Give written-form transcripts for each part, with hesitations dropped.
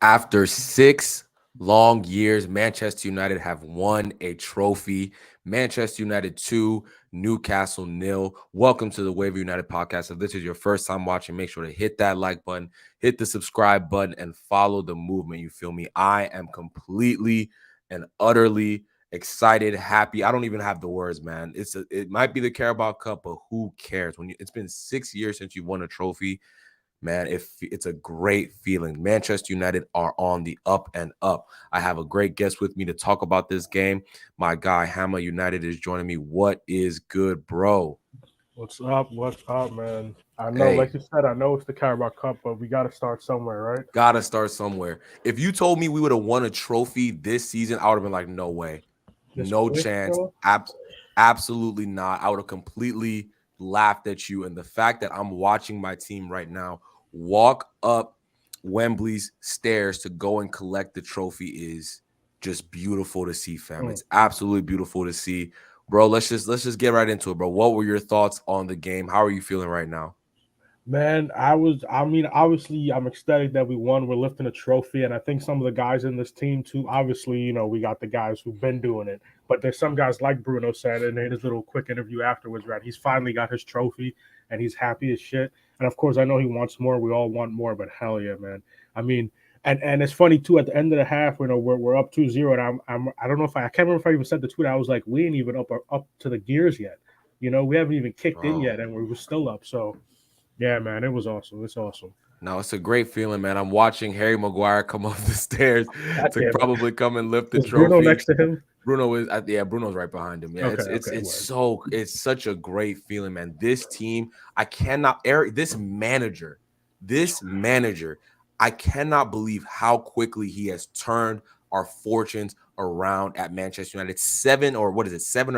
After 6 long years, Manchester United have won a trophy. Manchester United 2, Newcastle nil. Welcome to the Wavy United podcast. If this is your first time watching, make sure to hit that like button, hit the subscribe button, and follow the movement. You feel me? I am completely and utterly excited, happy. I don't even have the words, man. It might be the Carabao Cup, but who cares? It's been 6 years since you won a trophy. Man, it's a great feeling. Manchester United are on the up and up. I have a great guest with me to talk about this game. My guy, HAMMA United, is joining me. What is good, bro? What's up? What's up, man? I know, Hey, like you said, I know it's the Carabao Cup, but we got to start somewhere, right? gotta start somewhere. If you told me we would have won a trophy this season, I would have been like, no way. This No quick, chance. bro. Absolutely not. I would have completely laughed at you. And the fact that I'm watching my team right now walk up Wembley's stairs to go and collect the trophy is just beautiful to see, fam. Mm. It's absolutely beautiful to see. Bro, let's just get right into it, bro. What were your thoughts on the game? How are you feeling right now? Man, I mean, obviously, I'm ecstatic that we won. We're lifting a trophy, and I think some of the guys in this team, too, obviously, we got the guys who've been doing it, but there's some guys like Bruno said in his little quick interview afterwards, right? He's finally got his trophy, and he's happy as shit. And of course, I know he wants more. We all want more, but hell yeah, man. I mean, and it's funny too. At the end of the half, we're up 2-0, and I don't know if I can't remember if I even said the tweet. I was like, we ain't even up to the gears yet. We haven't even kicked in Bro. yet, and we were still up. So. Yeah, man, it was awesome. It's awesome. No, it's a great feeling, man. I'm watching Harry Maguire come up the stairs God to damn it. probably come and lift the Is Bruno trophy. next to him? Bruno is yeah, Bruno's right behind him. Yeah, Okay, it's it's okay, it's word. so it's such a great feeling, man. This team, I cannot Eric, this manager, I cannot believe how quickly he has turned our fortunes around at Manchester United. 7 or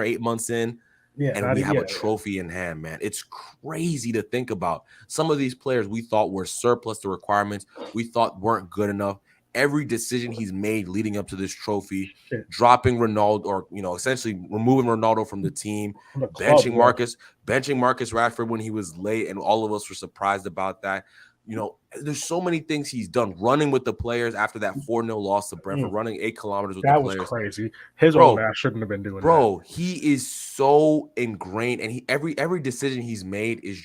8 months in, Yeah, and not we have yeah, a trophy in hand, man. It's crazy to think about. Some of these players we thought were surplus to requirements, we thought weren't good enough. Every decision he's made leading up to this trophy, shit. dropping Ronaldo or essentially removing Ronaldo from the team, From the club, benching yeah. Marcus Rashford when he was late, and all of us were surprised about that. There's so many things he's done. Running with the players after that 4-0 loss to Brentford, Mm, running 8 kilometers with the that was players. crazy. His old Bro, ass shouldn't have been doing that. Bro, he is so ingrained, and he every decision he's made is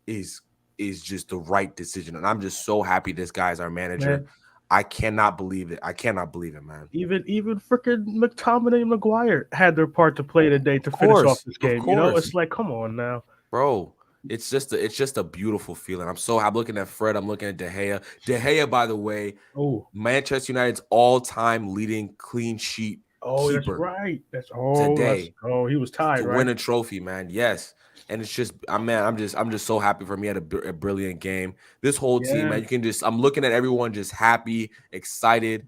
is just the right decision. And I'm just so happy this guy is our manager. Man, I cannot believe it. I cannot believe it, man. even freaking McTominay and Maguire had their part to play today to Of finish off course, this of game. course, It's like, come on now. bro. It's just a beautiful feeling. I'm looking at Fred. I'm looking at De Gea. De Gea, by the way, Oh, Manchester United's all-time leading clean sheet oh, that's keeper right. Let's today. go. He was tied, To right? win a trophy, man. Yes. And it's just, I'm just so happy for me. He had a brilliant game. This whole team, Yeah. man, I'm looking at everyone just happy, excited,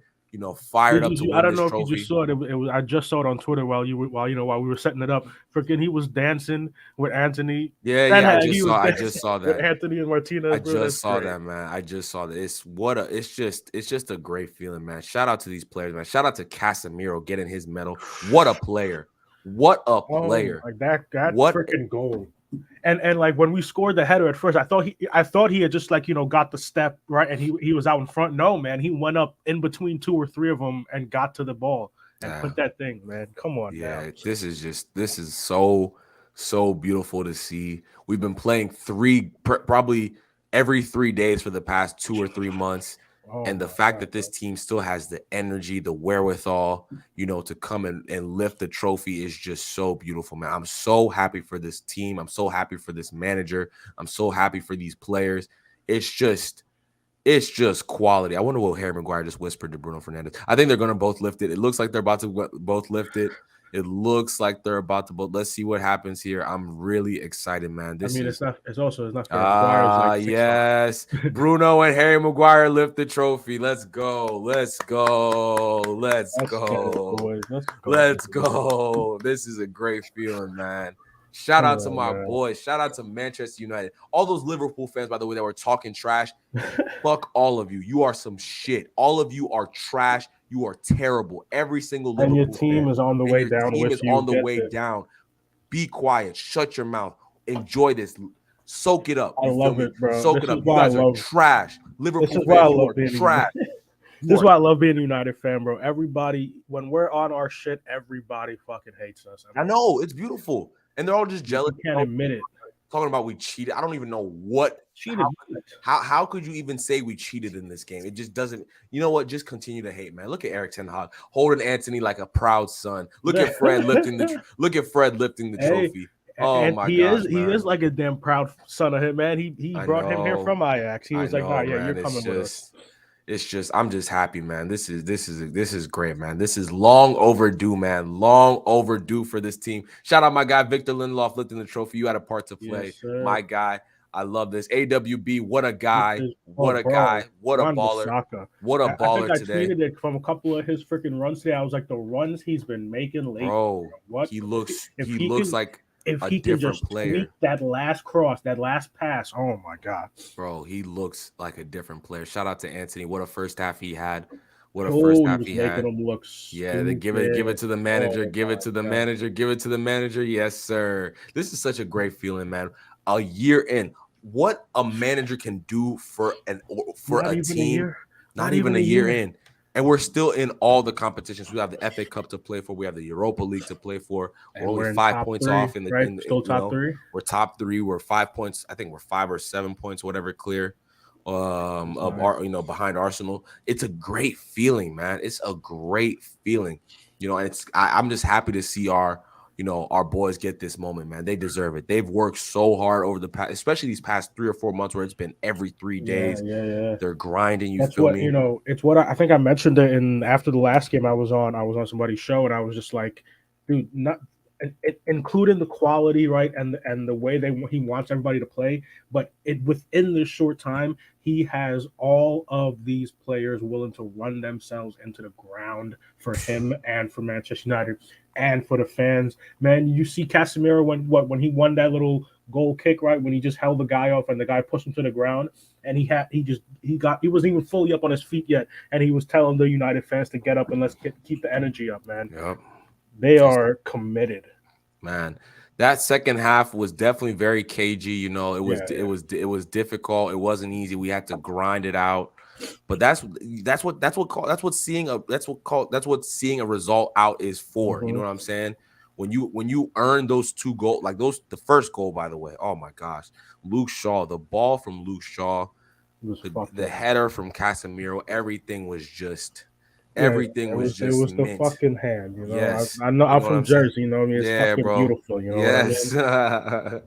fired up to I win don't this know if you just trophy. saw it. I just saw it on Twitter while we were setting it up. Freaking, he was dancing with Anthony. Yeah, That yeah, had he was I just dancing saw with that. Anthony and Martinez, I bro. That's just saw great. that, man. I just saw that. It's just a great feeling, man. Shout out to these players, man. Shout out to Casemiro getting his medal. What a player. What a Oh player. my, that What freaking goal. And like when we scored the header at first, I thought he had just like got the step right, and he was out in front. No, man, he went up in between two or three of them and got to the ball and uh, put that thing, man. Come on now. Yeah, this is so beautiful to see. We've been playing probably every 3 days for the past 2 or 3 months, Oh and the my fact god, that bro. this team still has the energy, the wherewithal, to come and lift the trophy is just so beautiful, man. I'm so happy for this team. I'm so happy for this manager. I'm so happy for these players. It's just it's just quality. I wonder what Harry Maguire just whispered to Bruno Fernandez. I think they're going to both lift it. It looks like they're about to both lift it. It looks like they're about to both. Let's see what happens here. I'm really excited, man. I This mean, is it's not fair. Maguire's like 6'5". yes. Bruno and Harry Maguire lift the trophy. Let's go. Let's go. Let's Let's go, go. boys. Let's go, Let's boys. go. This is a great feeling, man. Shout Come out to on, my man. boys. Shout out to Manchester United. All those Liverpool fans, by the way, that were talking trash. Fuck all of you. You are some shit. All of you are trash. You are terrible. Every single And your Liverpool team fan. is on the And way your down team is with you. on the Get way this. down. Be quiet. Shut your mouth. Enjoy this. Soak it up. I You feel love me? it, bro. Soak it This is up. You why I guys are love. trash. This Liverpool is why I fans, you love are being a trash. You This is are. why I love being a United fan, bro. Everybody, when we're on our shit, everybody fucking hates us. I know it's beautiful, and they're all just jealous. You can't admit it. Talking about we cheated. I don't even know what. Cheated. How could you even say we cheated in this game? It just doesn't. You know what? Just continue to hate, man. Look at Eric Ten Hag holding Anthony like a proud son. Look at Fred lifting the Hey, trophy. Oh and my he gosh, is man. like a damn proud son of him, man. He I brought him here know. from Ajax. He I was like, nah, know, yeah, you're man. coming with us. It's just I'm just happy, man. This is great, man. This is long overdue, man. Long overdue for this team. Shout out my guy Victor Lindelof lifting the trophy. You had a part to play, Yes, sir. my guy. I love this. AWB, what a guy. Oh, What a bro, guy. What a Wan baller. Bissaka. What a I think baller I today. tweeted it from a couple of his freaking runs today. I was like, the runs he's been making lately. Bro, What he looks if he he looks can like if a he can different just tweak player. that last cross, that last pass? Oh my god, Bro, he looks like a different player. Shout out to Anthony. What a first half he had. What a first oh, he half was he making had. him look Yeah, they stupid. give it to the manager, Oh give it my to the god, manager, give it to the manager. Yes, sir. This is such a great feeling, man. A year in, what a manager can do for not a even a team, year, not even a year in, and we're still in all the competitions. We have the FA Cup to play for, we have the Europa League to play for. We're and only we're in 5 points top 3, off in the right? Still you top know 3. we're top 3. We're 5 points. I think we're 5 or 7 points, whatever, clear of our behind Arsenal. It's a great feeling, man. It's a great feeling, and I'm just happy to see our boys get this moment, man. They deserve it. They've worked so hard over the past, especially these past 3 or 4 months where it's been every 3 days. Yeah. They're grinding, you That's feel what me? it's what I think I mentioned it in after the last game I was on. I was on somebody's show and I was just like, dude, not including the quality, right, and the way he wants everybody to play, but it within this short time he has all of these players willing to run themselves into the ground for him and for Manchester United and for the fans. Man, you see Casemiro when he won that little goal kick, right, when he just held the guy off and the guy pushed him to the ground, and he wasn't even fully up on his feet yet, and he was telling the United fans to get up and let's keep the energy up, man. Yep. They are committed. Man, that second half was definitely very cagey. It was difficult. It wasn't easy. We had to grind it out. But that's what seeing a result out is for. You know what I'm saying? When you earn those 2 goals, like the first goal, by the way. Oh my gosh, Luke Shaw, the ball from Luke Shaw, the header from Casemiro, everything was just it was the mint. fucking hand, Yes, I know you I'm know what from I'm saying? Jersey, it's Yeah, fucking bro. beautiful, what I Yes, mean?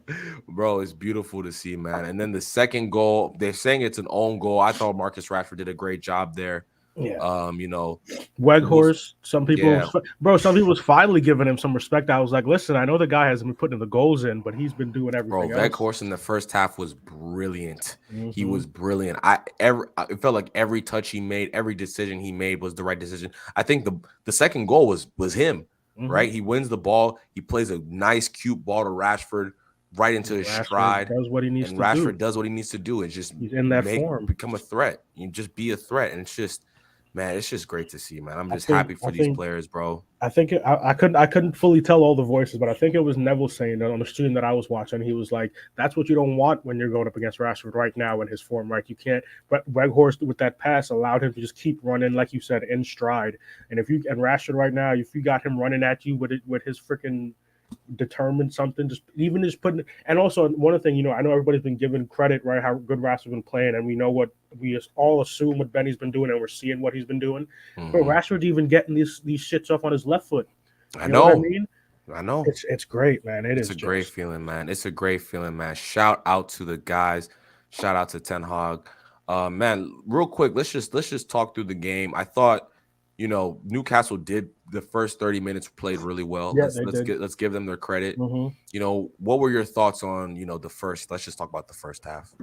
bro, it's beautiful to see, man. And then the second goal, they're saying it's an own goal. I thought Marcus Rashford did a great job there. Yeah. You know, Weghorst, some yeah, people was finally giving him some respect. I was like, listen, I know the guy hasn't been putting the goals in, but he's been doing bro, everything else. Weghorst in the first half was brilliant. He was brilliant. It felt like every touch he made, every decision he made was the right decision. I think the second goal was him, right? He wins the ball. He plays a nice, cute ball to Rashford right into his stride. Does what he needs and to Rashford do. does what he needs to do and just He's in that form. become a threat. You just be a threat, and it's just, man, it's just great to see, man. I'm just happy for I these think players, bro. I think I couldn't fully tell all the voices, but I think it was Neville saying that on the stream that I was watching. He was like, "That's what you don't want when you're going up against Rashford right now in his form, right? You can't." But Weghorst with that pass allowed him to just keep running, like you said, in stride. And Rashford right now, if you got him running at you with his freaking determined something, just putting. And also one other thing, I know everybody's been giving credit, right, how good Rashford's been playing, and we know what we all assume what Benny's been doing, and we're seeing what he's been doing. But Rashford's even getting these shits off on his left foot. I know what I mean? I know. It's great, man. It's a great feeling, man. It's a great feeling, man. Shout out to the guys. Shout out to Ten Hag. Man, real quick, let's just talk through the game. I thought, Newcastle did the first 30 minutes played really well. Yeah, let's give them their credit. Mm-hmm. What were your thoughts on, the first? Let's just talk about the first half.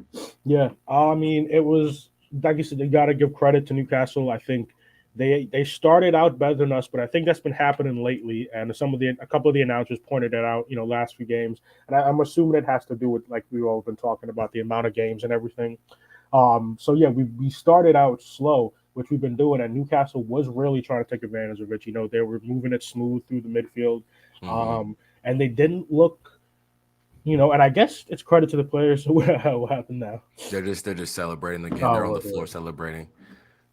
Yeah, I mean, it was like you said. You got to give credit to Newcastle. I think they started out better than us, but I think that's been happening lately. And a couple of the announcers pointed it out, last few games. And I'm assuming it has to do with, like we've all been talking about, the amount of games and everything. So yeah, we started out slow, which we've been doing, and Newcastle was really trying to take advantage of it. They were moving it smooth through the midfield, and they didn't look. And I guess it's credit to the players. What happened now? They're just celebrating the game. They're on the floor celebrating.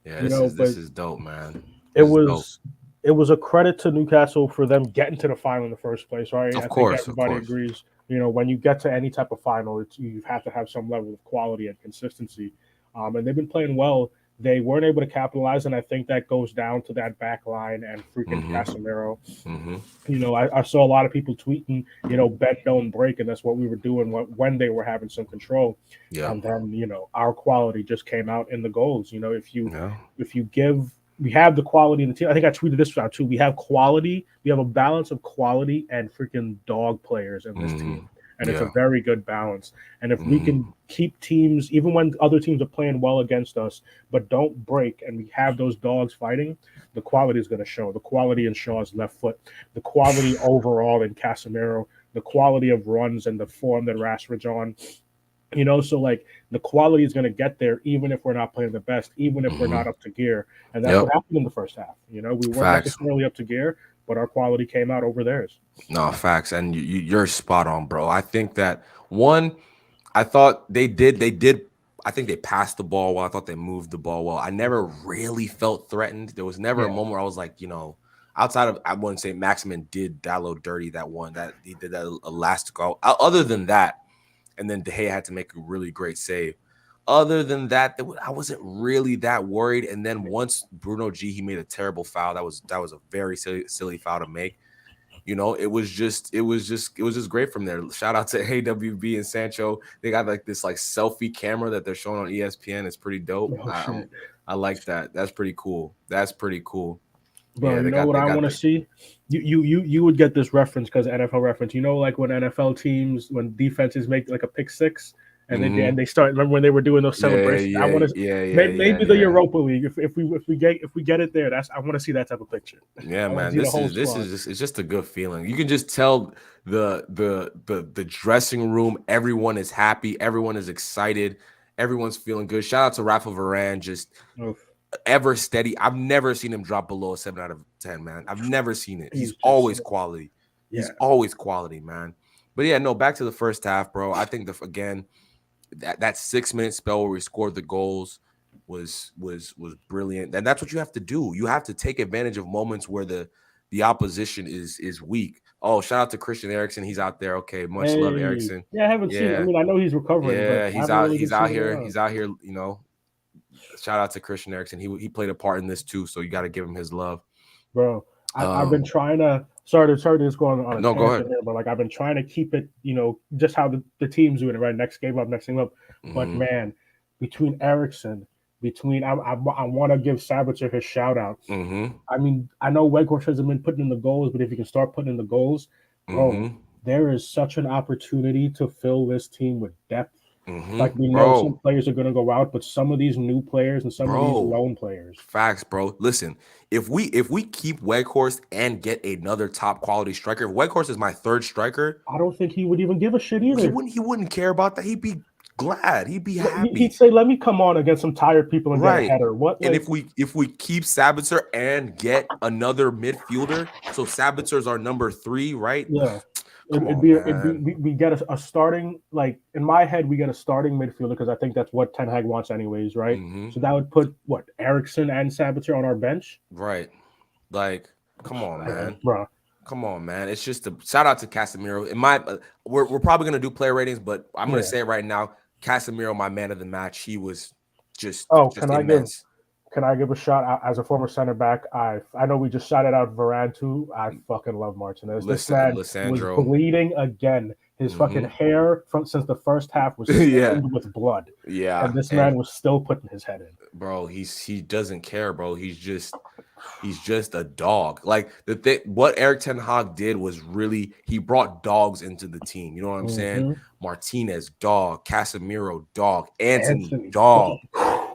Yeah, you this know. is But this is dope, man. it This is dope. was a credit to Newcastle for them getting to the final in the first place, right? Of I think course, of everybody course. agrees. You know, when you get to any type of final, you have to have some level of quality and consistency. And they've been playing well. They weren't able to capitalize, and I think that goes down to that back line and freaking Mm-hmm. Casemiro. Mm-hmm. You know, I saw a lot of people tweeting, you know, bend don't break, and that's what we were doing when they were having some control. Yeah. And then, you know, our quality just came out in the goals. You know, Yeah. if you give, we have the quality in the team. I think I tweeted this out too. We have quality. We have a balance of quality and freaking dog players in this Mm-hmm. team. And it's a Yeah. very good balance. And if we Mm-hmm. can keep teams, even when other teams are playing well against us, but don't break, and we have those dogs fighting, the quality is going to show. The quality in Shaw's left foot, the quality overall in Casemiro, the quality of runs and the form that Rashford's on. You know, so like the quality is going to get there even if we're not playing the best, even if we're Mm-hmm. not up to gear. And that's what Yep. happened in the first half. You know, we weren't Facts. necessarily up to gear, but our quality came out over theirs. No, facts. And you're spot on, bro. I think that one, I thought they did. I think they passed the ball well. I thought they moved the ball well. I never really felt threatened. There was never a Yeah. moment where I was like, outside of, I wouldn't say Maximin did Dallo dirty that one, that he did that elastico. Other than that, and then De Gea had to make a really great save. Other than that, I wasn't really that worried. And then once Bruno G, he made a terrible foul. That was a very silly foul to make. It was just great from there. Shout out to AWB and Sancho. They got like this like selfie camera that they're showing on ESPN. It's pretty dope. Oh shit. I like that. That's pretty cool. That's pretty cool. Bro, Yeah, you they know got what they I got want to the see? You would get this reference because NFL reference. You know, like when NFL teams, when defenses make like a pick six, and mm-hmm. they start. Remember when they were doing those Yeah, celebrations? I yeah, want to yeah, yeah, yeah, maybe the yeah. Europa League. If we get it there, that's I want to see that type of picture. Yeah, I want to man. see the This whole is this squad. is just it's just a good feeling. You can just tell the dressing room, everyone is happy, everyone is excited, everyone's feeling good. Shout out to Rafa Varane, just Oof. ever steady. I've never seen him drop below a 7 out of 10, man. I've never seen it. He's He's just always quality. yeah. He's always quality, man. But yeah, no, back to the first half, bro. I think again, that 6 minute spell where we scored the goals was brilliant. And that's what you have to do. You have to take advantage of moments where the opposition is weak. Oh, shout out to Christian Eriksen. He's out there. Okay, much love, Hey, Eriksen. yeah, I haven't seen. I Yeah, mean, I know he's recovering, but yeah, I he's haven't out. really been He's out seeing him here. around. He's out here. Shout out to Christian Eriksen. He played a part in this too. So you got to give him his love. Bro. I've been Um, trying to sorry to just go on a no, go ahead. tangent here, but like I've been trying to keep it, you know, just how the team's doing it, right? Next game up, next game up. But Mm-hmm. man, between Ericsson, I want to give Sabitzer his shout out. Mm-hmm. I mean, I know Weghorst hasn't been putting in the goals, but if you can start putting in the goals, bro, Mm-hmm. there is such an opportunity to fill this team with depth. Mm-hmm. Like we know some Bro, players are going to go out, but some of these new players and some of these bro. lone players, Facts, bro. Listen, if we keep Weghorst and get another top quality striker, if Weghorst is my third striker, I don't think he would even give a shit he either. wouldn't he wouldn't care about that. He'd be glad. He'd be He'd happy. say, "Let me come on against some tired people and get a Right. header." What And like if we keep Sabitzer and get another midfielder, so Sabitzer's our number 3, right? yeah. Come It'd on, be man. we get a starting like in my head we get a starting midfielder because I think that's what Ten Hag wants anyways, right? Mm-hmm. So that would put what Ericsson and Sabitzer on our bench, Right. Like, come on, man. bro. Come on, man. It's just a shout out to Casemiro. In my we're probably gonna do player ratings, but I'm gonna Yeah. say it right now. Casemiro, my man of the match. He was just Oh, just immense. can I give a shout out as a former center back? I know we just shouted out Varane too. I fucking love Martinez. This man was Lissandro. bleeding again. His fucking Mm-hmm. hair from since the first half was Yeah. stained with blood, and Yeah. this man And was still putting his head in. bro, he doesn't care, bro. He's just a dog. Like the thing, what Eric Ten Hag did was really he brought dogs into the team. You know what I'm saying? Mm-hmm. Martinez, dog. Casemiro, dog. Anthony, Anthony, dog.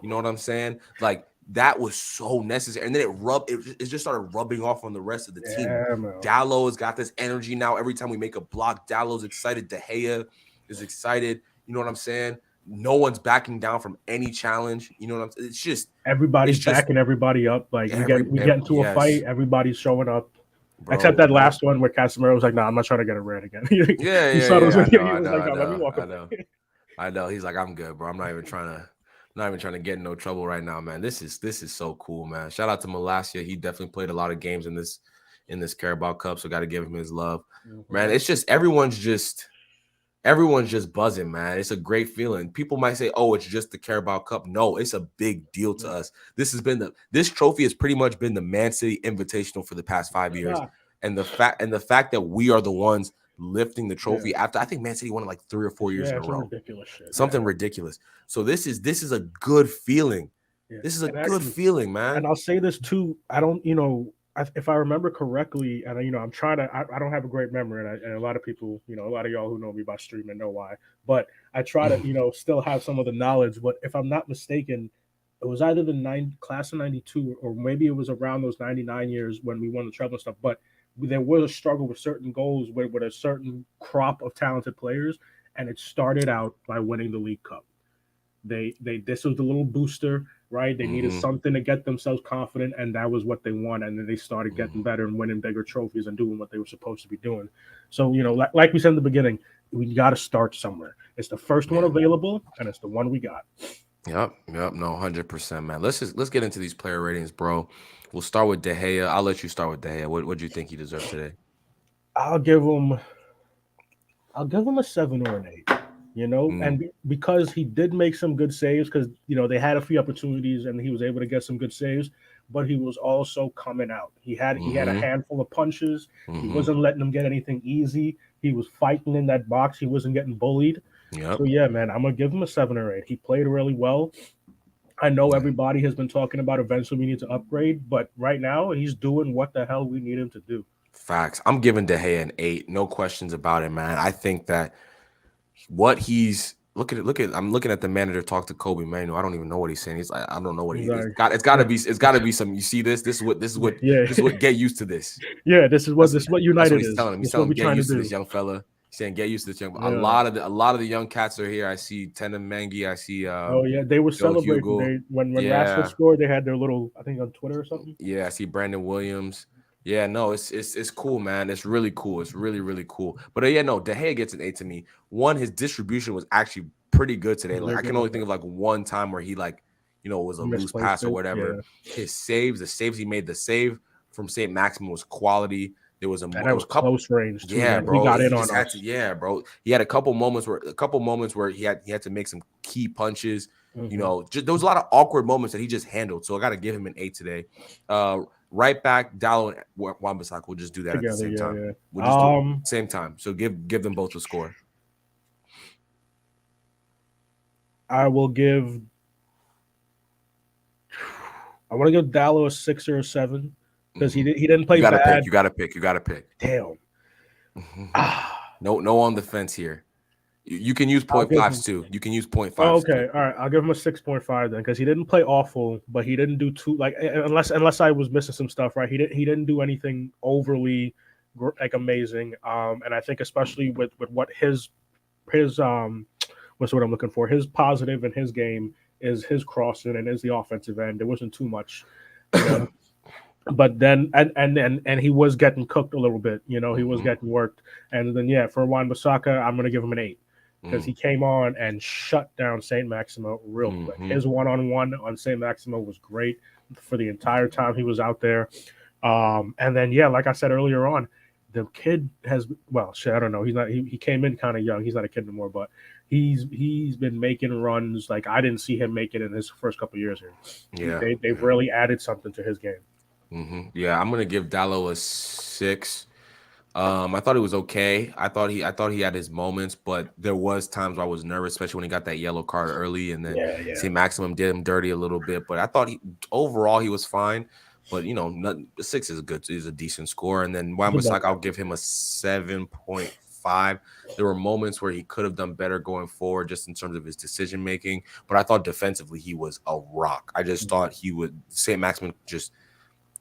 You know what I'm saying? Like that was so necessary. And then it just started rubbing off on the rest of the team. yeah, man. Dallo has got this energy now. Every time we make a block, Dallo's excited. De Gea is excited. You know what I'm saying? No one's backing down from any challenge. You know what I'm saying? Everybody's It's just backing everybody up. Like we get into a yes, fight, everybody's showing up. Except bro. that last one where Casemiro was like, "Nah, I'm not trying to get a red again." Yeah, You yeah, saw those yeah. videos. He was like, I "No, let me know, walk I away." know, I know. He's like, I'm good, bro. I'm not even trying to get in no trouble right now, man. This is so cool, man. Shout out to Malasia. He definitely played a lot of games in this Carabao Cup, so got to give him his love, man. It's just everyone's just buzzing, man. It's a great feeling. People might say, "Oh, it's just the Carabao Cup." No, it's a big deal to us. This trophy has pretty much been the Man City Invitational for the past 5 years, and the fact that we are the ones lifting the trophy after I think Man City won it like 3 or 4 years in a row. Ridiculous shit. Something ridiculous. So this is a good feeling. This is a good feeling, man. And I'll say this too. I don't, if I remember correctly, and I'm trying to, I don't have a great memory, and a lot of people, a lot of y'all who know me by streaming know why. But I try to, still have some of the knowledge. But if I'm not mistaken, it was either the class of '92 or maybe it was around those '99 years when we won the treble and stuff. But there was a struggle with certain goals with a certain crop of talented players, and it started out by winning the League Cup. This was the little booster, right? They needed something to get themselves confident, and that was what they won. And then they started getting better and winning bigger trophies and doing what they were supposed to be doing. So, like we said in the beginning, we got to start somewhere. It's the first one available, and it's the one we got. Yep. No, 100%, man. Let's get into these player ratings, bro. We'll start with De Gea. I'll let you start with De Gea. What do you think he deserves today? I'll give him a 7 or an 8. And because he did make some good saves, because they had a few opportunities and he was able to get some good saves, but he was also coming out. He had a handful of punches. He wasn't letting them get anything easy. He was fighting in that box. He wasn't getting bullied. Yep. So yeah, man, I'm gonna give him a 7 or 8. He played really well. I know everybody has been talking about eventually we need to upgrade, but right now he's doing what the hell we need him to do. Facts. I'm giving De Gea an 8. No questions about it, man. I think that what he's look at I'm looking at the manager talk to Kobe Manu. I don't even know what he's saying. He's like, I don't know what he's like. It's gotta be some. You see this? This is what get used to this. Yeah, this is what United is. Telling him. He's telling him get used to this, young fella. He's saying get used to this young. Yeah. A lot of the young cats are here. I see Temi Mengi. I see. They were celebrating when Rashford scored. They had their little, I think, on Twitter or something. Yeah, I see Brandon Williams. Yeah, no, it's cool, man. It's really cool. It's really, really cool. But De Gea gets an 8 to me. One, his distribution was actually pretty good today. Like I can only think of like one time where he was a loose pass or whatever. Yeah. His saves, the saves he made, the save from St. Maximin was quality. There was a couple close range too. Yeah, man. Bro. He got in on us. Bro. He had a couple moments where he had to make some key punches. There was a lot of awkward moments that he just handled. So I got to give him an 8 today. Right back, Dallo and Wan-Bissaka. We'll just do that together, at the same time. Yeah. We'll just do it same time. So give them both a score. I want to give Dallo a 6 or a 7 because he didn't play bad. You gotta pick. Damn. No on the fence here. You can use 0.5s too. You can use 0.5s. Oh, okay. All right. I'll give him a 6.5 then, because he didn't play awful, but he didn't do too unless I was missing some stuff, right? He didn't do anything overly amazing. And I think especially with what his what's what I'm looking for. His positive in his game is his crossing and is the offensive end. There wasn't too much. But then and he was getting cooked a little bit. He was getting worked. And then for Wan-Bissaka, I'm gonna give him an 8. Because he came on and shut down St. Maximo real quick. His one-on-one on St. Maximo was great for the entire time he was out there. And then, like I said earlier on, the kid has, I don't know. He came in kind of young. He's not a kid anymore, but he's been making runs like I didn't see him make it in his first couple of years here. Yeah. They've really added something to his game. Yeah, I'm going to give Dallo a 6. I thought it was okay. I thought he had his moments, but there was times where I was nervous, especially when he got that yellow card early, and then St. Maximum did him dirty a little bit. But I thought overall he was fine. But 6 is a decent score. And then Wan-Bissaka, I'll give him a 7.5. There were moments where he could have done better going forward, just in terms of his decision making. But I thought defensively he was a rock. I just thought St. Maximum just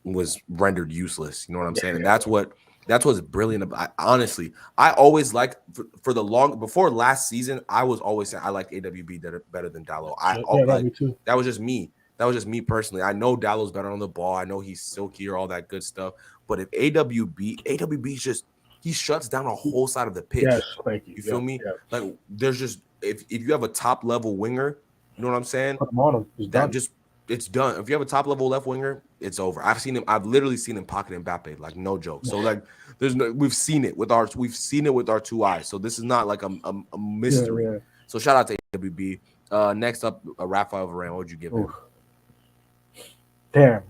was rendered useless. You know what I'm saying? And that's what's brilliant about. Honestly, I always liked before last season. I was always saying I liked AWB better than Dallo. Me too. That was just me. That was just me personally. I know Dallo's better on the ball. I know he's silkier, all that good stuff. But if AWB's just he shuts down a whole side of the pitch. Yes, thank you. You feel me? Yeah. Like there's just if you have a top level winger, You know what I'm saying? Put him on him. It's That done. just it's done. If you have a top level left winger, it's over. I've literally seen him pocket Mbappe, like no joke. So like we've seen it with our 2 eyes. So this is not like a mystery. Yeah. So shout out to AWB. Next up, Rafael Varane. What would you give him? Damn.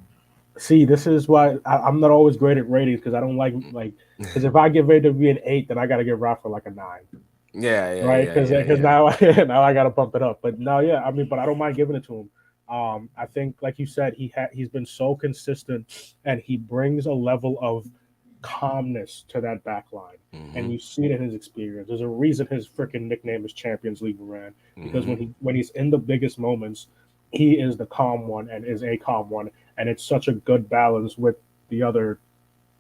See, this is why I'm not always great at ratings because I don't like because if I give AWB an 8, then I got to give Rafa like a 9. Yeah, right? Because now now I got to bump it up. But no, yeah, I mean, but I don't mind giving it to him. I think, like you said, he's been so consistent, and he brings a level of calmness to that back line. And you see it in his experience. There's a reason his freaking nickname is Champions League Varane, because when he's in the biggest moments, he is the calm one and is a calm one, and it's such a good balance with the other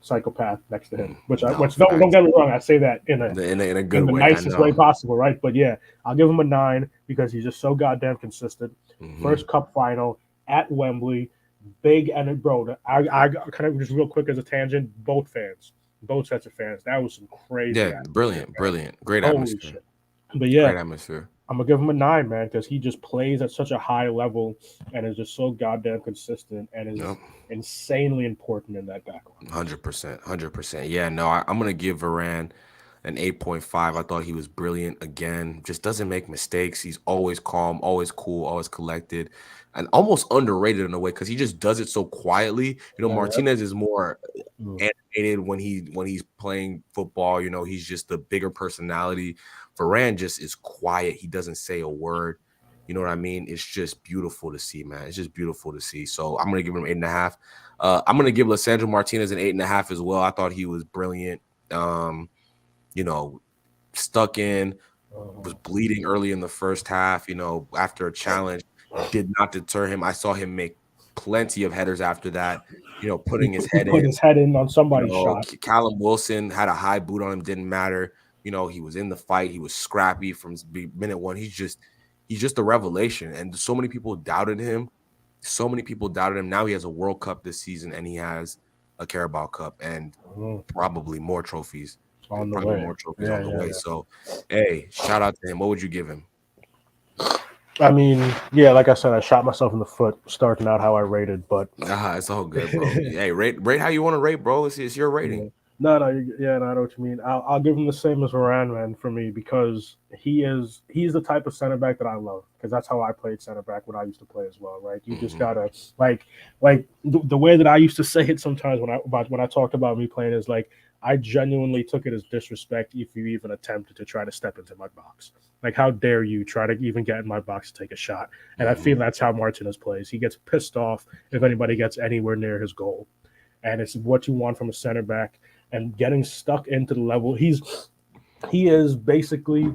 psychopath next to him. Which don't get me wrong, I say that in a good way, nicest way possible, right? But yeah, I'll give him a 9 because he's just so goddamn consistent. First cup final at Wembley, big, and bro, I kind of just real quick as a tangent, both sets of fans. That was some crazy. Yeah, brilliant, great atmosphere. Shit. But yeah, great atmosphere. I'm gonna give him a 9, man, because he just plays at such a high level and is just so goddamn consistent and is insanely important in that backline. 100%. Yeah, no, I'm gonna give Varane an 8.5. I thought he was brilliant again. Just doesn't make mistakes. He's always calm, always cool, always collected, and almost underrated in a way because he just does it so quietly. You know, Martinez is more animated when he's playing football. You know, he's just the bigger personality. Varane just is quiet. He doesn't say a word. You know what I mean? It's just beautiful to see, man. It's just beautiful to see. So I'm gonna give him 8.5. I'm gonna give Lisandro Martinez an 8.5 as well. I thought he was brilliant. You know, stuck in, was bleeding early in the first half. You know, after a challenge, did not deter him. I saw him make plenty of headers after that. You know, putting his head in on somebody's shot. Callum Wilson had a high boot on him, didn't matter. You know, he was in the fight. He was scrappy from minute one. He's just a revelation. And so many people doubted him. Now he has a World Cup this season, and he has a Carabao Cup, and probably more trophies. On the way. More trophies on the way. So, hey, shout out to him. What would you give him? I mean, yeah, like I said, I shot myself in the foot starting out how I rated, but it's all good, bro. Hey, rate how you want to rate, bro. It's your rating. Yeah. No, I know what you mean. I'll give him the same as Varane, man, for me, because he's the type of center back that I love, because that's how I played center back when I used to play as well, right? You just gotta like the way that I used to say it sometimes when I talked about me playing is like, I genuinely took it as disrespect if you even attempted to try to step into my box. Like, how dare you try to even get in my box to take a shot? And I feel that's how Martinez plays. He gets pissed off if anybody gets anywhere near his goal. And it's what you want from a center back. And getting stuck into the level, he is basically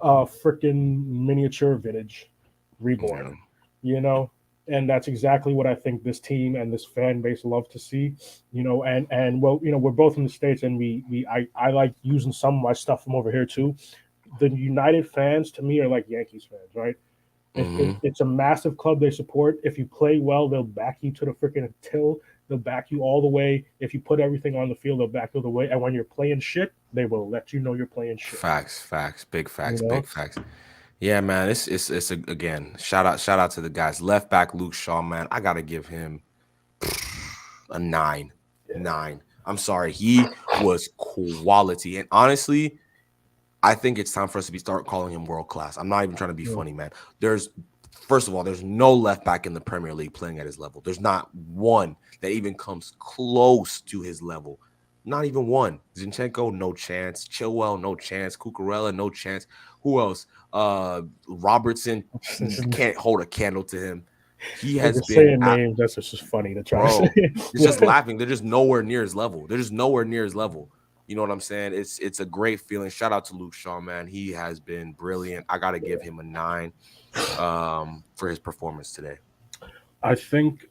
a freaking miniature vintage reborn, you know? And that's exactly what I think this team and this fan base love to see, you know. And well, you know, we're both in the States, and I like using some of my stuff from over here too. The United fans to me are like Yankees fans, right? It's a massive club they support. If you play well, they'll back you to the freaking till. They'll back you all the way. If you put everything on the field, they'll back you all the way. And when you're playing shit, they will let you know you're playing shit. Facts, big facts, big facts. Yeah, man, it's again, shout out to the guys. Left back Luke Shaw, man, I gotta give him a 9. 9. I'm sorry, he was quality, and honestly, I think it's time for us to start calling him world class. I'm not even trying to be funny, man. First of all, there's no left back in the Premier League playing at his level. There's not one that even comes close to his level. Not even one. Zinchenko, no chance. Chilwell, no chance. Cucurella, no chance. Who else? Robertson can't hold a candle to him. He has been saying names. That's just funny to try. Bro, it's just laughing. They're just nowhere near his level. You know what I'm saying? It's a great feeling. Shout out to Luke Shaw, man. He has been brilliant. I got to give him a 9 for his performance today. I think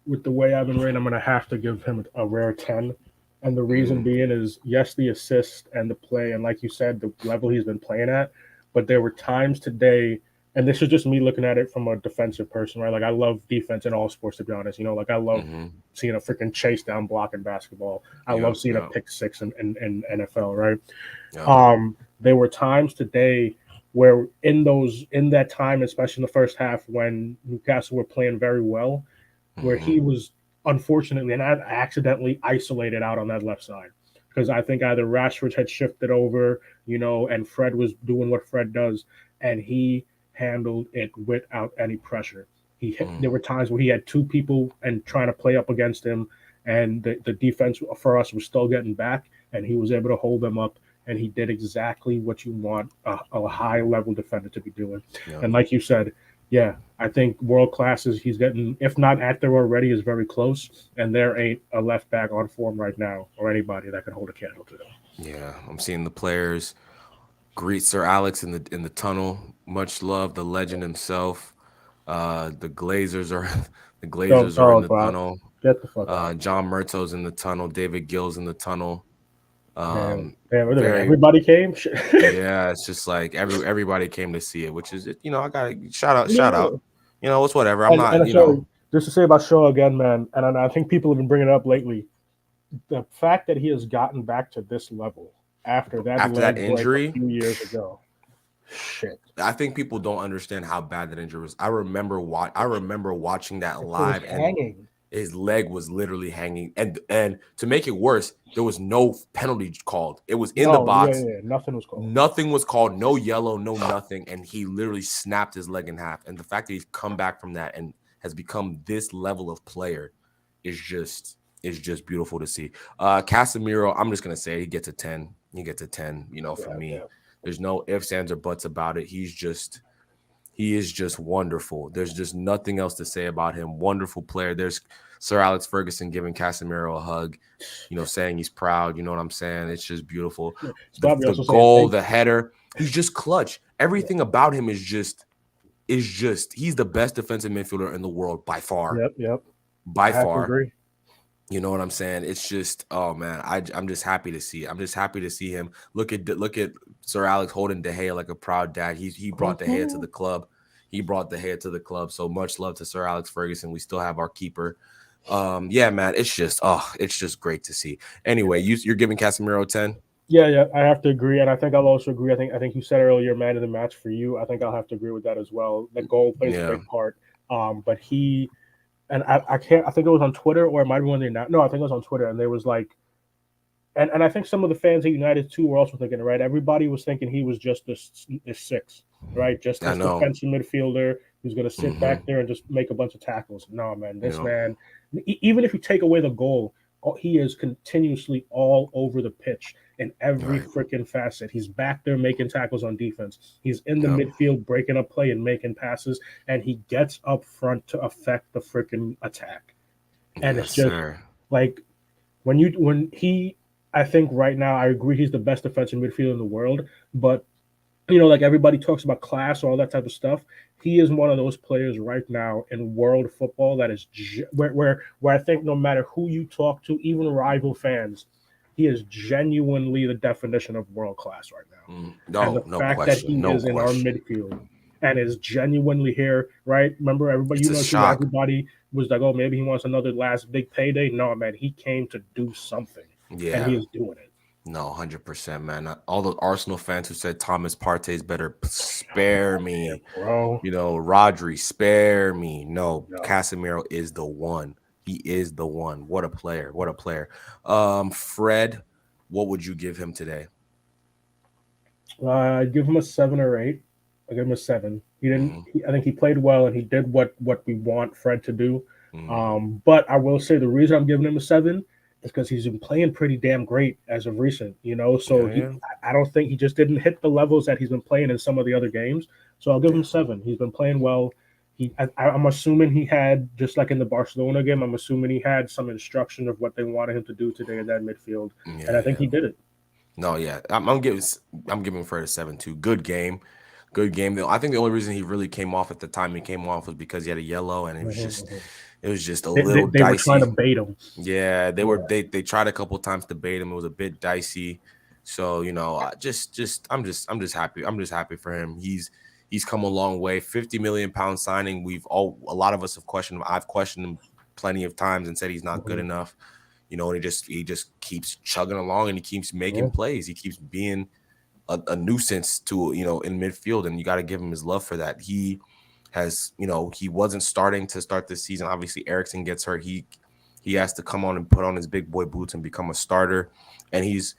with the way I've been rating, I'm going to have to give him a rare 10. And the reason being is, yes, the assist and the play, and like you said, the level he's been playing at. But there were times today, and this is just me looking at it from a defensive person, right? Like, I love defense in all sports, to be honest. You know, like, I love seeing a freaking chase down block in basketball. I love seeing a pick six in NFL, right? There were times today where in that time, especially in the first half when Newcastle were playing very well, where Mm-hmm. he was unfortunately and accidentally isolated out on that left side because I think either Rashford had shifted over, and Fred was doing what Fred does, and he handled it without any pressure. There were times where he had two people and trying to play up against him, and the defense for us was still getting back, and he was able to hold them up. And he did exactly what you want a high level defender to be doing. Yeah. And like you said, yeah, I think world class is he's getting, if not at there already, is very close. And there ain't a left back on form right now or anybody that can hold a candle to them. Yeah. I'm seeing the players greet Sir Alex in the tunnel. Much love, the legend himself. The Glazers are the Don't Glazers are in talk the about. tunnel. Get the fuck out. John Murtaugh's in the tunnel. David Gill's in the tunnel. Damn, damn. Wait a minute. Very Everybody came. yeah. It's just like everybody came to see it, which is I got to shout out. Yeah. It's whatever. I'm not And sorry, just to say about Shaw again, man. And I think people have been bringing it up lately. The fact that he has gotten back to this level after that after that leg break a injury. few years ago, shit. I think people don't understand how bad that injury was. I remember watching that It was live, and hanging. his leg was literally hanging. And to make it worse, there was no penalty called. It was in the No, yeah, box. yeah, nothing was called. Nothing was called. No yellow, no nothing. And he literally snapped his leg in half. And the fact that he's come back from that and has become this level of player is just beautiful to see. Casemiro, I'm just gonna say he gets a 10. He gets a 10. For Yeah, me. yeah. There's no ifs, ands, or buts about it. He is just wonderful. There's just nothing else to say about him. Wonderful player. There's Sir Alex Ferguson giving Casemiro a hug, saying he's proud. You know what I'm saying? It's just beautiful. Bobby The also saying goal, thank the header, he's just clutch. Everything about him is just he's the best defensive midfielder in the world by far. you. Yep. By I have to far. agree. You know what I'm saying? It's just, oh man, I'm just happy to see it. I'm just happy to see him. Look at Sir Alex holding De Gea like a proud dad. He brought De Gea to the club. He brought De Gea to the club. So much love to Sir Alex Ferguson. We still have our keeper. Yeah, man, it's just great to see. Anyway, you're giving Casemiro 10. Yeah, I have to agree, and I think I'll also agree. I think you said earlier, man of the match for you. I think I'll have to agree with that as well. The goal plays a Yeah, big part. But he and I can't. I think it was on Twitter or it might be one of the no. I think it was on Twitter, and there was like, and I think some of the fans at United too were also thinking it, right. Everybody was thinking he was just this six, right? Just I this know. defensive midfielder who's going to sit Mm-hmm. back there and just make a bunch of tackles. No, man, this Yeah. man, even if you take away the goal, he is continuously all over the pitch in every Right. freaking facet. He's back there making tackles on defense. He's in the Yep. midfield breaking up play and making passes, and he gets up front to affect the freaking attack. And Yes, it's just sir. like when he, I think right now I agree he's the best defensive midfielder in the world, but like everybody talks about class or all that type of stuff. He is one of those players right now in world football that is where I think no matter who you talk to, even rival fans, he is genuinely the definition of world class right now. And the No fact that question. he No is in our question. midfield and is genuinely here, right? Remember, everybody, It's a too, shock. everybody was like, oh, maybe he wants another last big payday. No, man, he came to do something, and he Yeah. is doing it. No, 100%, man. All the Arsenal fans who said Thomas Partey's better, spare Yeah, me. bro. Rodri, spare me. No, No. Casemiro is the one. He is the one. What a player. What a player. Fred, what would you give him today? I'd give him a 7 or 8. I give him a 7. He didn't. Mm-hmm. I think he played well and he did what we want Fred to do. Mm-hmm. But I will say the reason I'm giving him a 7 is because he's been playing pretty damn great as of recent. So Yeah. I don't think he just didn't hit the levels that he's been playing in some of the other games. So I'll give him 7. He's been playing well. I'm assuming he had, just like in the Barcelona game, I'm assuming he had some instruction of what they wanted him to do today in that midfield, and I think he did it. No, yeah. I'm giving Fred a 7 too. Good game. Good game. I think the only reason he really came off at the time he came off was because he had a yellow, and it was just a little They were trying dicey. to bait him. Yeah, they tried a couple times to bait him. It was a bit dicey. So, I'm just happy. I'm just happy for him. He's come a long way. 50 million pound signing. A lot of us have questioned him. I've questioned him plenty of times and said he's not good enough. And he just keeps chugging along and he keeps making plays. He keeps being a nuisance to in midfield, and you got to give him his love for that. He has he wasn't starting to start this season. Obviously, Erickson gets hurt. He has to come on and put on his big boy boots and become a starter, and he's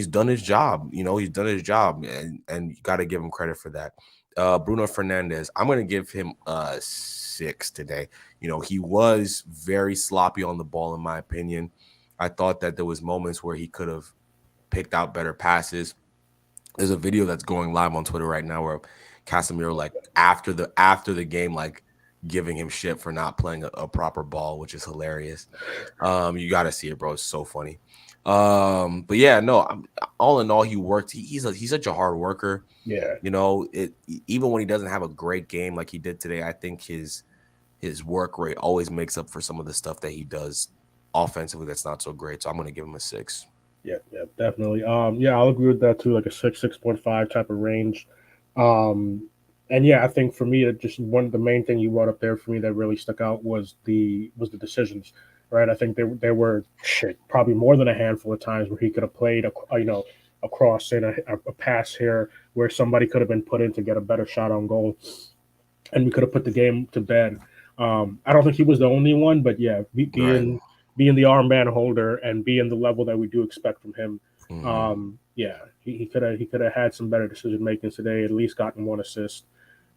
done his job. He's done his job, and you got to give him credit for that. Bruno Fernandes, I'm going to give him a 6 today. He was very sloppy on the ball, in my opinion. I thought that there was moments where he could have picked out better passes. There's a video that's going live on Twitter right now where Casemiro, like after the game, like giving him shit for not playing a proper ball, which is hilarious. You got to see it, bro. It's so funny. But yeah, no. All in all, he worked. He's such a hard worker. Yeah. Even when he doesn't have a great game like he did today, I think his work rate always makes up for some of the stuff that he does offensively that's not so great. So I'm gonna give him a 6. Yeah, definitely. Yeah, I'll agree with that too, like a 6.5 type of range. And yeah, I think for me, just one of the main thing you brought up there for me that really stuck out was the decisions, right? I think there were probably more than a handful of times where he could have played a cross in a pass here where somebody could have been put in to get a better shot on goal, and we could have put the game to bed. I don't think he was the only one, but yeah, being the armband holder and being the level that we do expect from him, yeah, he could have had some better decision making today. At least gotten one assist.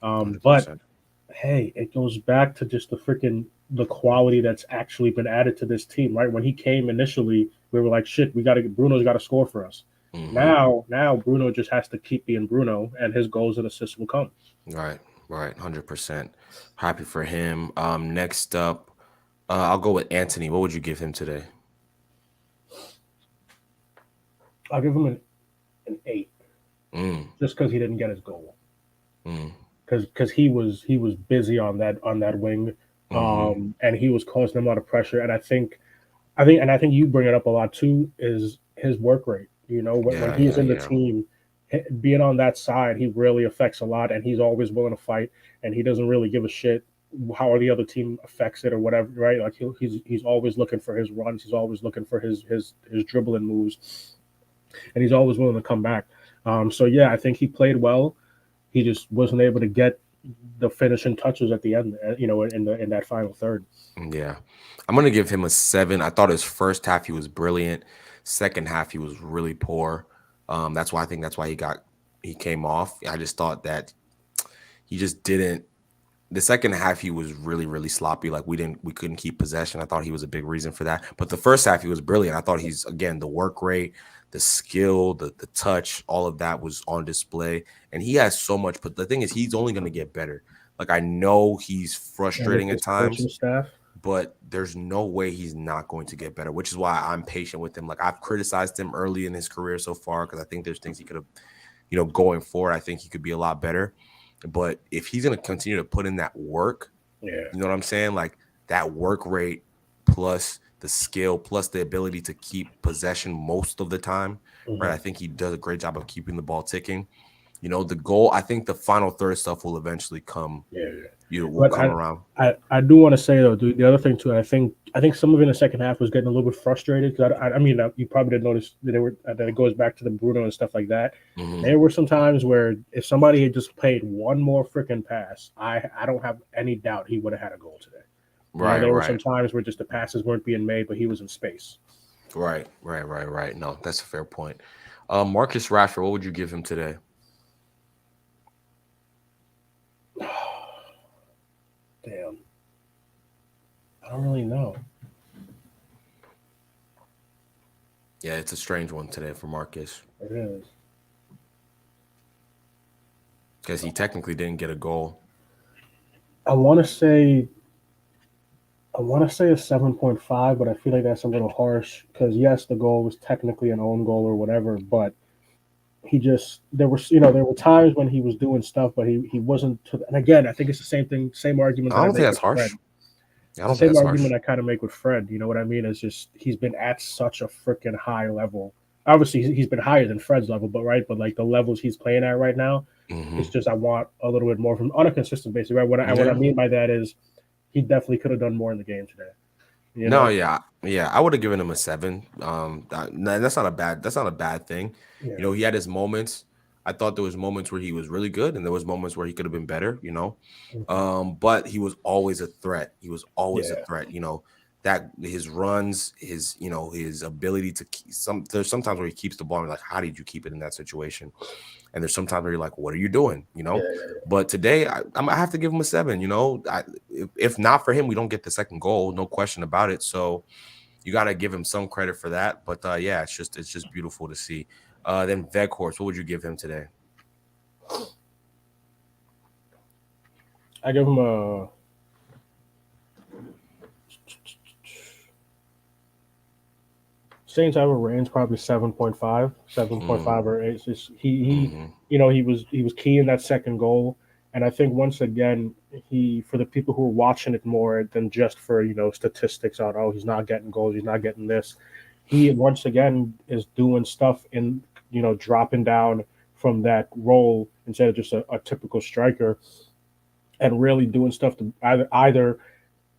But hey, it goes back to just the quality that's actually been added to this team, right? When he came initially, we were like, shit, Bruno's got to score for us. Now Bruno just has to keep being Bruno, and his goals and assists will come. Right, 100%. Happy for him. Next up, I'll go with Anthony. What would you give him today? I'll give him an 8, just because he didn't get his goal. Because he was busy on that wing, and he was causing him a lot of pressure. And I think you bring it up a lot too, is his work rate. When he's in the team, being on that side, he really affects a lot, and he's always willing to fight, and he doesn't really give a shit how the other team affects it or whatever, right? Like he's always looking for his runs, he's always looking for his dribbling moves, and he's always willing to come back. So yeah, I think he played well. He just wasn't able to get the finishing touches at the end, in that final third. Yeah, I'm gonna give him a 7. I thought his first half he was brilliant. Second half he was really poor. That's why he came off. I just thought that he just didn't. The second half he was really, really sloppy. Like we couldn't keep possession. I thought he was a big reason for that. But the first half he was brilliant. I thought he's, again, the work rate, the skill, the touch, all of that was on display. And he has so much. But the thing is, he's only going to get better. Like, I know he's frustrating at times, but there's no way he's not going to get better, which is why I'm patient with him. Like, I've criticized him early in his career so far because I think there's things he could have, going forward, I think he could be a lot better. But if he's going to continue to put in that work, you know what I'm saying? Like, that work rate plus the skill plus the ability to keep possession most of the time, right? I think he does a great job of keeping the ball ticking. The goal, I think the final third stuff will eventually come. Will come around. I do want to say though, dude, the other thing too, I think some of it in the second half was getting a little bit frustrated because I mean, you probably didn't notice that it goes back to the Bruno and stuff like that. There were some times where if somebody had just played one more freaking pass, I don't have any doubt he would have had a goal today. Right. There were some times where just the passes weren't being made, but he was in space. Right. No, that's a fair point. Marcus Rashford, what would you give him today? Damn. I don't really know. Yeah, it's a strange one today for Marcus. It is. Because he technically didn't get a goal. I want to say a 7.5, but I feel like that's a little harsh because yes, the goal was technically an own goal or whatever, but there were times when he was doing stuff, but he wasn't. And again, I think it's the same thing, same argument. I don't think that's harsh. Same argument I kind of make with Fred. You know what I mean? It's just he's been at such a freaking high level. Obviously, he's been higher than Fred's level, but like the levels he's playing at right now, it's just I want a little bit more from on a consistent basis. Right? What I mean by that is he definitely could have done more in the game today. I would have given him a 7. That's not a bad thing. He had his moments, I thought there was moments where he was really good, and there was moments where he could have been better. Mhm. But he was always a threat. He was always a Yeah, threat. That his runs, his ability to keep there's sometimes where he keeps the ball and like, how did you keep it in that situation? And there's sometimes where you're like, what are you doing? yeah, But today I have to give him a 7. If not for him, we don't get the second goal, no question about it. So you got to give him some credit for that. But yeah, it's just beautiful to see. Then Veghorst, what would you give him today? I give him a. Saints have a range probably 7.5, 7.5 or 8. It's just, Mm-hmm. he was key in that second goal, and I think once again he, for the people who are watching it more than just for statistics on, oh, he's not getting goals, he's not getting this, he once again is doing stuff in, dropping down from that role instead of just a typical striker, and really doing stuff to either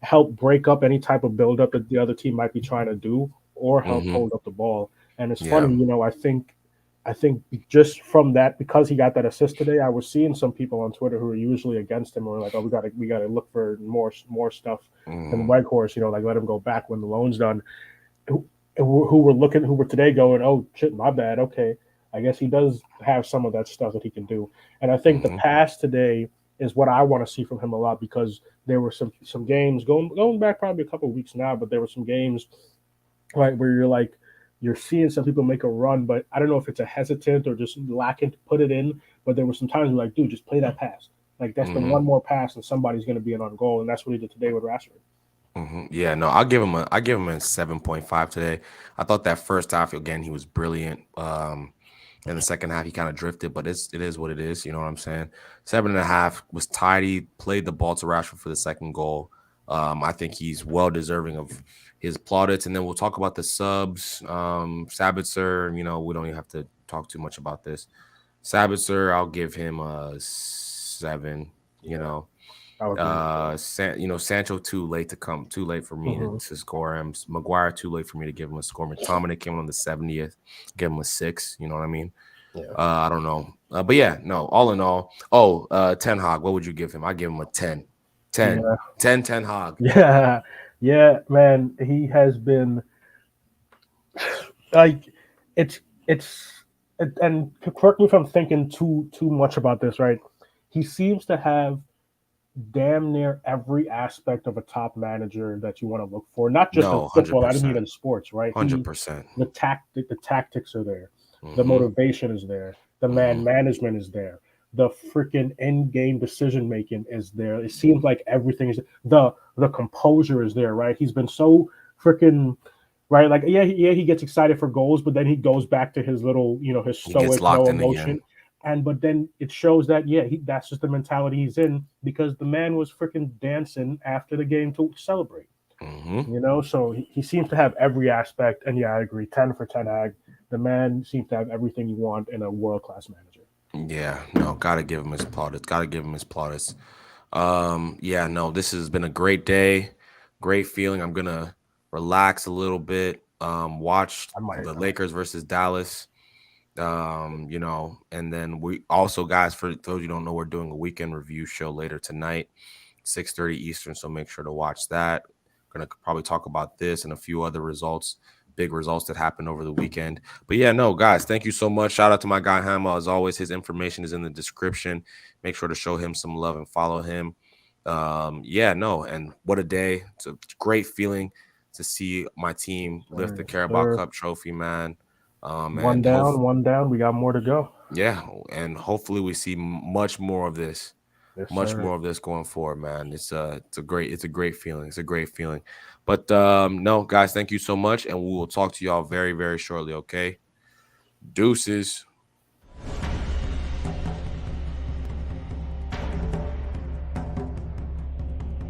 help break up any type of buildup that the other team might be trying to do, or help Mm-hmm. hold up the ball. And it's Yeah. funny, I think just from that, because he got that assist today, I was seeing some people on Twitter who are usually against him, or like, oh, we gotta look for more stuff than Mm-hmm. White Horse, like let him go back when the loan's done. Who, who were today going, oh shit, my bad. Okay, I guess he does have some of that stuff that he can do. And I think the Mm-hmm. pass today is what I want to see from him a lot, because there were some games going back probably a couple of weeks now, but there were some games, right, where you're seeing some people make a run, but I don't know if it's a hesitant or just lacking to put it in. But there were some times where, like, dude, just play that pass. Like, that's the Mm-hmm. one more pass and somebody's going to be in on goal, and that's what he did today with Rashford. Yeah, no, I give him a 7.5 today. I thought that first half again he was brilliant. In the second half he kind of drifted, but it is what it is. You know what I'm saying? 7.5 was tidy. Played the ball to Rashford for the second goal. I think he's well deserving of his plaudits. And then we'll talk about the subs. Sabitzer, we don't even have to talk too much about this. Sabitzer, I'll give him a 7. You Yeah, know, I would agree with that. Sancho too late for me to, Hmm. to score him. Maguire too late for me to give him a score. McTominay came on the 70th, give him a 6. You know what I mean? Yeah, I don't know, but yeah, no. All in all, Ten Hag, what would you give him? I give him a 10, 10, yeah, 10, Ten Hag. yeah, yeah, man. He has been like, it's and correct me if I'm thinking too much about this, right? He seems to have damn near every aspect of a top manager that you want to look for, not just in No, hundred football. I mean, percent, in sports, right? hundred percent. The tactics are there, the Mm-hmm. motivation is there, the Mm-hmm. man management is there, the freaking end game decision making is there. It seems like everything is the composure is there, right? He's been so freaking right. Like, yeah, he gets excited for goals, but then he goes back to his little, his He gets stoic, locked no in again. emotion. And but then it shows that, yeah, that's just the mentality he's in, because the man was freaking dancing after the game to celebrate. Mm-hmm. So he seems to have every aspect. And yeah, I agree. 10 for Ten Hag. The man seems to have everything you want in a world class manager. Yeah, no, gotta give him his plaudits. Gotta give him his plaudits. Yeah, no, this has been a great day, great feeling. I'm gonna relax a little bit. Watch I might. the Lakers versus Dallas. And then we also, guys, for those you don't know, we're doing a weekend review show later tonight, 6:30 Eastern. So make sure to watch that. Gonna probably talk about this and a few other results, big results that happened over the weekend. But yeah, no, guys, thank you so much. Shout out to my guy Hamma. As always, his information is in the description. Make sure to show him some love and follow him. Yeah, no, and what a day. It's a great feeling to see my team lift the Yes, Carabao sir. Cup trophy, man. One And hope down, one down. We got more to go. yeah, and hopefully we see much more of this, Yes, much sir. more of this going forward, man. It's a great feeling. It's a great feeling. But no, guys, thank you so much, and we will talk to y'all very, very shortly. Okay, deuces.